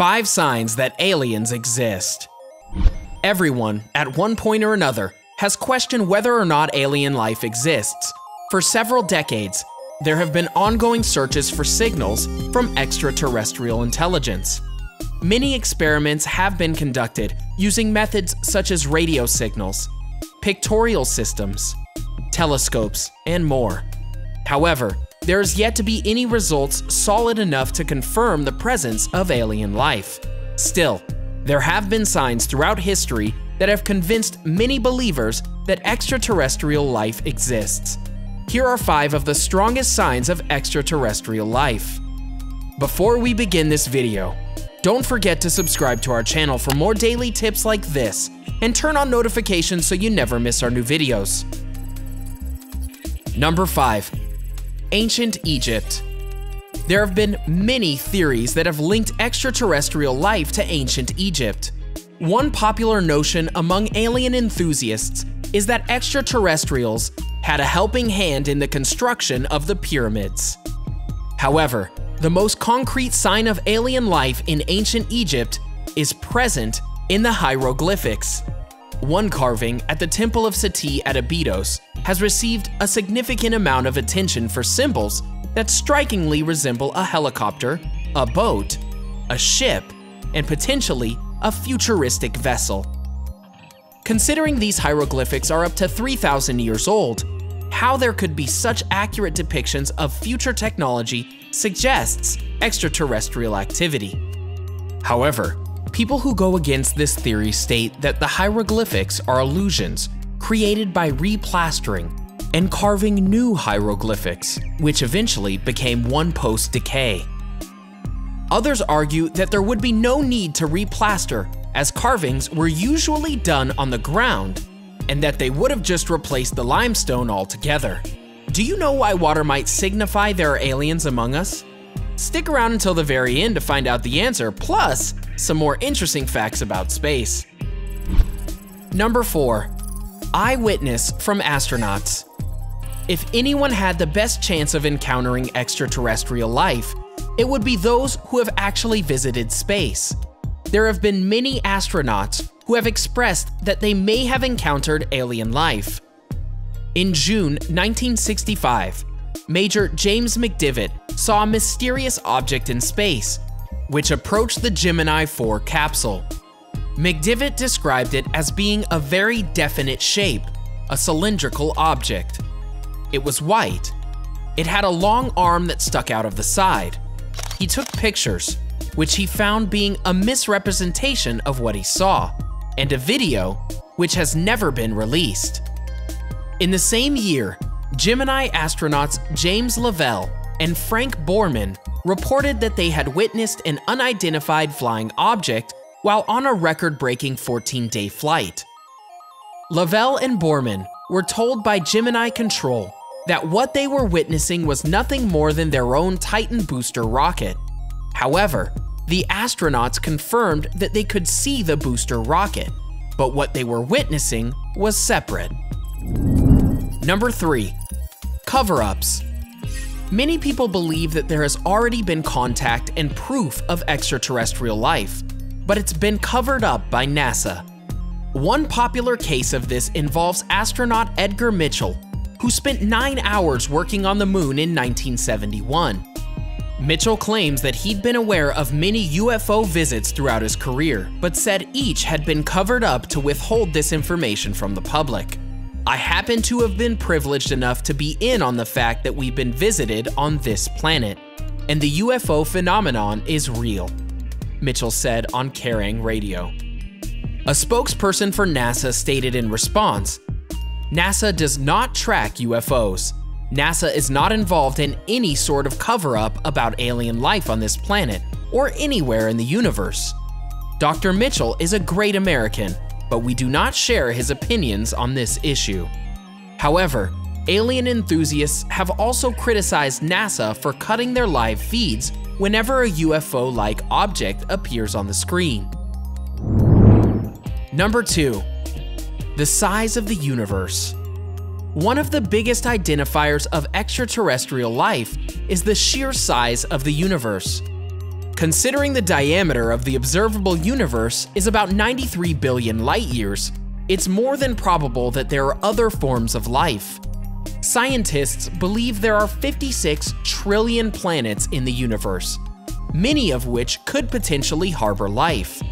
5 signs that aliens exist. Everyone, at one point or another, has questioned whether or not alien life exists. For several decades, there have been ongoing searches for signals from extraterrestrial intelligence. Many experiments have been conducted using methods such as radio signals, pictorial systems, telescopes, and more. However, there is yet to be any results solid enough to confirm the presence of alien life. Still, there have been signs throughout history that have convinced many believers that extraterrestrial life exists. Here are 5 of the strongest signs of extraterrestrial life. Before we begin this video, don't forget to subscribe to our channel for more daily tips like this, and turn on notifications so you never miss our new videos. Number 5. Ancient Egypt. There have been many theories that have linked extraterrestrial life to ancient Egypt. One popular notion among alien enthusiasts is that extraterrestrials had a helping hand in the construction of the pyramids. However, the most concrete sign of alien life in ancient Egypt is present in the hieroglyphics. One carving at the Temple of Seti at Abydos has received a significant amount of attention for symbols that strikingly resemble a helicopter, a boat, a ship, and potentially a futuristic vessel. Considering these hieroglyphics are up to 3,000 years old, how there could be such accurate depictions of future technology suggests extraterrestrial activity. However, people who go against this theory state that the hieroglyphics are illusions created by replastering and carving new hieroglyphics, which eventually became one-post decay. Others argue that there would be no need to replaster, as carvings were usually done on the ground, and that they would have just replaced the limestone altogether. Do you know why water might signify there are aliens among us? Stick around until the very end to find out the answer, plus some more interesting facts about space. Number 4. Eyewitness from astronauts. If anyone had the best chance of encountering extraterrestrial life, it would be those who have actually visited space. There have been many astronauts who have expressed that they may have encountered alien life. In June 1965, Major James McDivitt saw a mysterious object in space, which approached the Gemini 4 capsule. McDivitt described it as being a very definite shape, a cylindrical object. It was white. It had a long arm that stuck out of the side. He took pictures, which he found being a misrepresentation of what he saw, and a video, which has never been released. In the same year, Gemini astronauts James Lovell and Frank Borman reported that they had witnessed an unidentified flying object while on a record-breaking 14-day flight. Lovell and Borman were told by Gemini Control that what they were witnessing was nothing more than their own Titan booster rocket. However, the astronauts confirmed that they could see the booster rocket, but what they were witnessing was separate. Number 3. Cover-ups. Many people believe that there has already been contact and proof of extraterrestrial life, but it's been covered up by NASA. One popular case of this involves astronaut Edgar Mitchell, who spent 9 hours working on the moon in 1971. Mitchell claims that he'd been aware of many UFO visits throughout his career, but said each had been covered up to withhold this information from the public. I happen to have been privileged enough to be in on the fact that we've been visited on this planet, and the UFO phenomenon is real, Mitchell said on Kerrang! Radio. A spokesperson for NASA stated in response, NASA does not track UFOs. NASA is not involved in any sort of cover-up about alien life on this planet or anywhere in the universe. Dr. Mitchell is a great American, but we do not share his opinions on this issue. However, alien enthusiasts have also criticized NASA for cutting their live feeds whenever a UFO-like object appears on the screen. Number 2. The size of the universe. One of the biggest identifiers of extraterrestrial life is the sheer size of the universe. Considering the diameter of the observable universe is about 93 billion light-years, it's more than probable that there are other forms of life. Scientists believe there are 56 trillion planets in the universe, many of which could potentially harbor life.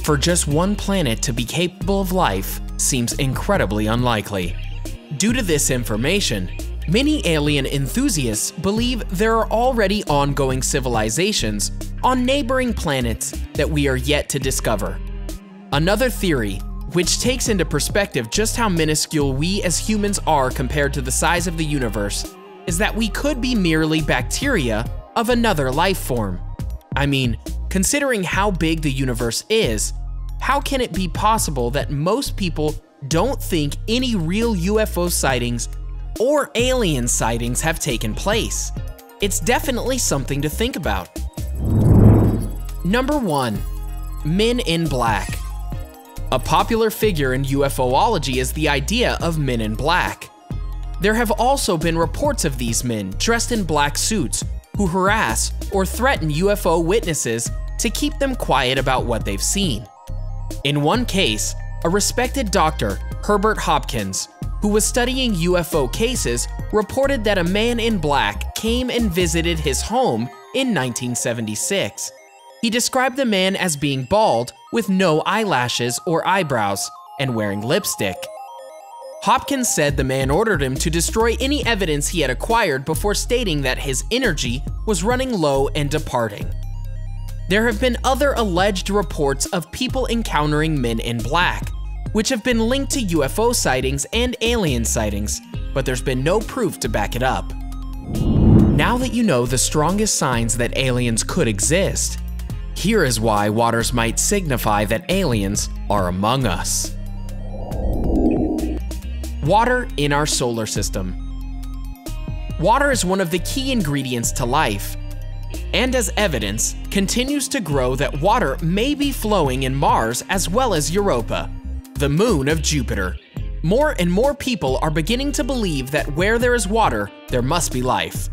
For just one planet to be capable of life seems incredibly unlikely. Due to this information, many alien enthusiasts believe there are already ongoing civilizations on neighboring planets that we are yet to discover. Another theory, which takes into perspective just how minuscule we as humans are compared to the size of the universe, is that we could be merely bacteria of another life form. I mean, considering how big the universe is, how can it be possible that most people don't think any real UFO sightings or alien sightings have taken place? It's definitely something to think about. Number 1. Men in Black. A popular figure in UFOlogy is the idea of men in black. There have also been reports of these men dressed in black suits who harass or threaten UFO witnesses to keep them quiet about what they've seen. In one case, a respected doctor, Herbert Hopkins, who was studying UFO cases, reported that a man in black came and visited his home in 1976. He described the man as being bald with no eyelashes or eyebrows and wearing lipstick. Hopkins said the man ordered him to destroy any evidence he had acquired before stating that his energy was running low and departing. There have been other alleged reports of people encountering men in black, which have been linked to UFO sightings and alien sightings, but there's been no proof to back it up. Now that you know the strongest signs that aliens could exist, here is why waters might signify that aliens are among us. Water in our solar system. Water is one of the key ingredients to life, and as evidence, continues to grow that water may be flowing in Mars as well as Europa, the moon of Jupiter. More and more people are beginning to believe that where there is water, there must be life.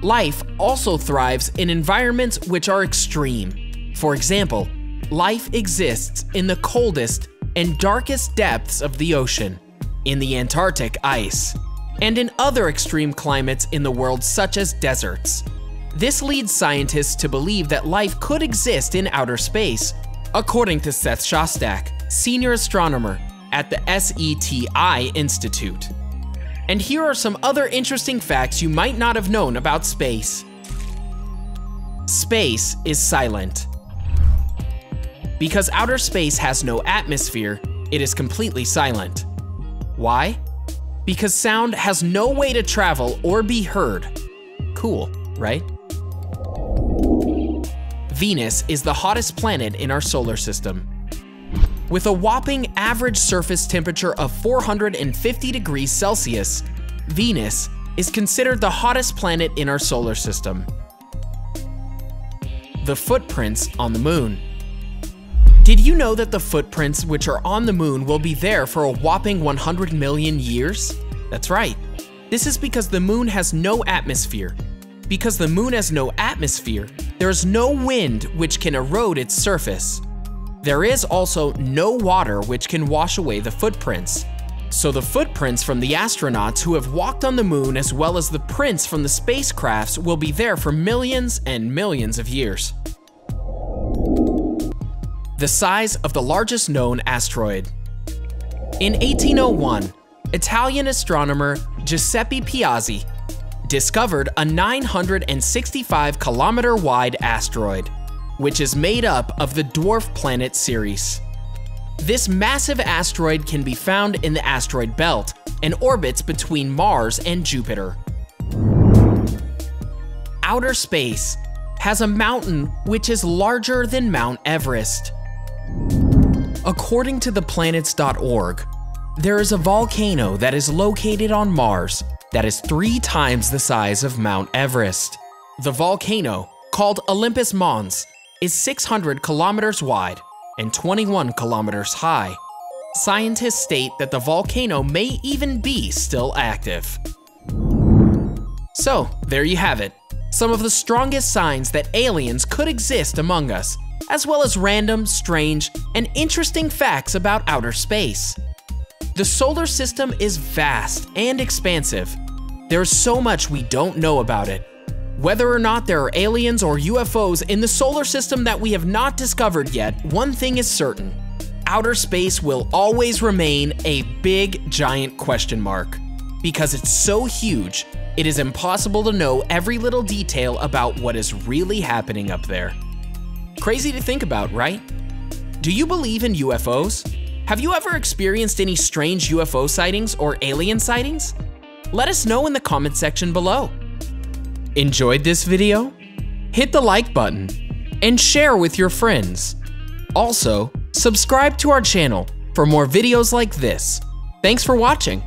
Life also thrives in environments which are extreme. For example, life exists in the coldest and darkest depths of the ocean, in the Antarctic ice, and in other extreme climates in the world such as deserts. This leads scientists to believe that life could exist in outer space, according to Seth Shostak, senior astronomer at the SETI Institute. And here are some other interesting facts you might not have known about space. Space is silent. Because outer space has no atmosphere, it is completely silent. Why? Because sound has no way to travel or be heard. Cool, right? Venus is the hottest planet in our solar system. With a whopping average surface temperature of 450 degrees Celsius, Venus is considered the hottest planet in our solar system. The footprints on the moon. Did you know that the footprints which are on the moon will be there for a whopping 100 million years? That's right. This is because the moon has no atmosphere. Because the moon has no atmosphere, there is no wind which can erode its surface. There is also no water which can wash away the footprints. So the footprints from the astronauts who have walked on the moon as well as the prints from the spacecrafts will be there for millions and millions of years. The size of the largest known asteroid. In 1801, Italian astronomer Giuseppe Piazzi discovered a 965-kilometer wide asteroid, which is made up of the dwarf planet Ceres. This massive asteroid can be found in the asteroid belt and orbits between Mars and Jupiter. Outer space has a mountain which is larger than Mount Everest. According to theplanets.org, there is a volcano that is located on Mars that is 3 times the size of Mount Everest. The volcano, called Olympus Mons, is 600 kilometers wide and 21 kilometers high. Scientists state that the volcano may even be still active. So, there you have it. some of the strongest signs that aliens could exist among us, as well as random, strange, and interesting facts about outer space. The solar system is vast and expansive. There's so much we don't know about it. Whether or not there are aliens or UFOs in the solar system that we have not discovered yet, one thing is certain: outer space will always remain a big, giant question mark. Because it's so huge, it is impossible to know every little detail about what is really happening up there. Crazy to think about, right? Do you believe in UFOs? Have you ever experienced any strange UFO sightings or alien sightings? Let us know in the comment section below. Enjoyed this video? Hit the like button and share with your friends. Also, subscribe to our channel for more videos like this. Thanks for watching.